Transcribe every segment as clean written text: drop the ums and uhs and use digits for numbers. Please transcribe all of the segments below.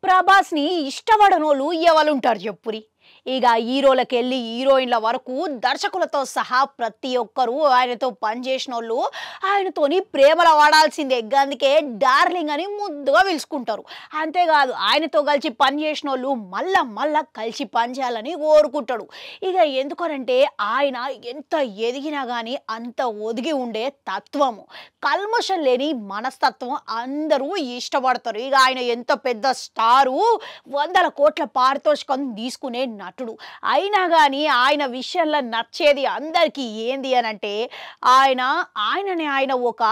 ప్రభాస్‌ని ఇష్టపడనోళ్ళు ఎవలుంటారు చెప్పురి. ఇక హీరోలకెళ్ళి హీరోయిన్‌ల వరకు దర్శకులతో సహా ప్రతి ఒక్కరు ఆయనతో పనిచేసినోళ్ళు ఆయనతోని ప్రేమలో పడాల్సిందే. గందుకే డార్లింగ్ అని ముద్దుగా పిలుచుకుంటారు. అంతేకాదు ఆయనతో కలిసి పనిచేసినోళ్ళు మళ్ళా కలిసి పనిచేయాలని కోరుకుంటాడు. ఇక ఎందుకనంటే ఆయన ఎంత ఎదిగినా గానీ అంత ఒదిగి ఉండే తత్వము, కల్మషం లేని మనస్తత్వం అందరూ ఇష్టపడతారు. ఇక ఆయన ఎంత పెద్ద స్టారు, వందల కోట్ల పారితోషికం తీసుకునే నటుడు. అయినా కానీ ఆయన విషయంలో నచ్చేది అందరికీ ఏంది అనంటే ఆయన ఒక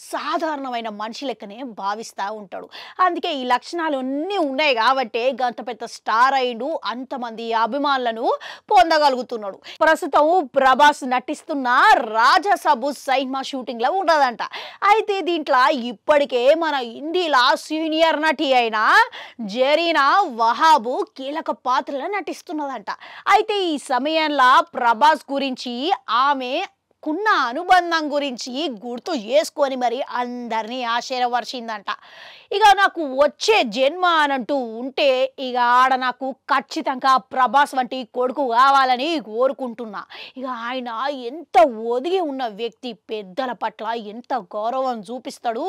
సాధారణమైన మనిషి లెక్కనే భావిస్తూ ఉంటాడు. అందుకే ఈ లక్షణాలు అన్నీ ఉన్నాయి కాబట్టే గంత పెద్ద స్టార్ అయిండు, అంతమంది అభిమానులను పొందగలుగుతున్నాడు. ప్రస్తుతం ప్రభాస్ నటిస్తున్న రాజసబు సినిమా షూటింగ్లో ఉన్నదంట. అయితే దీంట్లో ఇప్పటికే మన హిందీలో సీనియర్ నటి అయిన జరీనా వహాబ్ కీలక పాత్రలో నటిస్తున్నదంట. అయితే ఈ సమయంలో ప్రభాస్ గురించి ఆమె కున్న అనుబంధం గురించి గుర్తు చేసుకొని మరి అందరినీ ఆశ్చర్యపరిచిందంట. ఇక నాకు వచ్చే జన్మ అనంటూ ఉంటే ఇక ఆడ నాకు ఖచ్చితంగా ప్రభాస్ వంటి కొడుకు కావాలని కోరుకుంటున్నా. ఇక ఆయన ఎంత ఒదిగి ఉన్న వ్యక్తి, పెద్దల పట్ల ఎంత గౌరవం చూపిస్తాడు.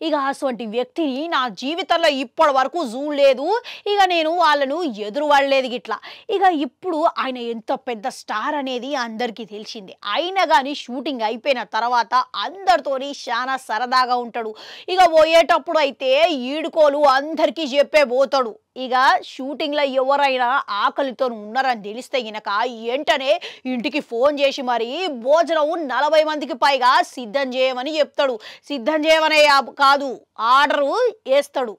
ఇక అటువంటి వ్యక్తిని నా జీవితంలో ఇప్పటి వరకు చూడలేదు. ఇక నేను వాళ్ళను ఎదురు పడలేదు గిట్లా. ఇక ఇప్పుడు ఆయన ఎంత పెద్ద స్టార్ అనేది అందరికీ తెలిసింది. అయినా కానీ షూటింగ్ అయిపోయిన తర్వాత అందరితోని చాలా సరదాగా ఉంటాడు. ఇక పోయేటప్పుడు అయితే ఈడుకోలు అందరికీ చెప్పే పోతాడు. ఇక షూటింగ్లో ఎవరైనా ఆకలితో ఉన్నారని తెలిస్తే గనక వెంటనే ఇంటికి ఫోన్ చేసి మరి భోజనం 40 మందికి పైగా సిద్ధం చేయమని చెప్తాడు. సిద్ధం చేయమనే కాదు, ఆర్డరు వేస్తాడు.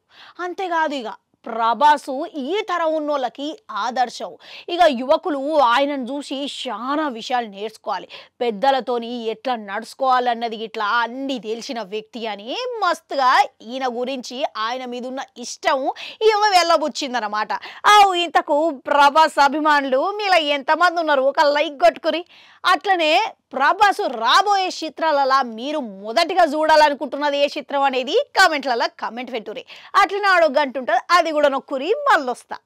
అంతేకాదు ఇక ప్రభాసు ఈ తరం ఉన్నోళ్ళకి ఆదర్శం. ఇక యువకులు ఆయనను చూసి చాలా విషయాలు నేర్చుకోవాలి. పెద్దలతోని ఎట్లా నడుచుకోవాలన్నది ఇట్లా అన్నీ తెలిసిన వ్యక్తి అని మస్తుగా ఈయన గురించి ఆయన మీద ఉన్న ఇష్టం ఇవ వెళ్ళబుచ్చిందనమాట. ఇంతకు ప్రభాస్ అభిమానులు మీలో ఎంతమంది ఉన్నారు? ఒక లైక్ కొట్టుకుని. అట్లనే ప్రభాసు రాబోయే చిత్రాలలో మీరు మొదటిగా చూడాలనుకుంటున్నది ఏ చిత్రం అనేది కామెంట్లలో కామెంట్ పెట్టుర్రి. అట్లనే అడుగు గంటుంటుంది, అది కూడా నొక్కురి. మళ్ళొస్తా.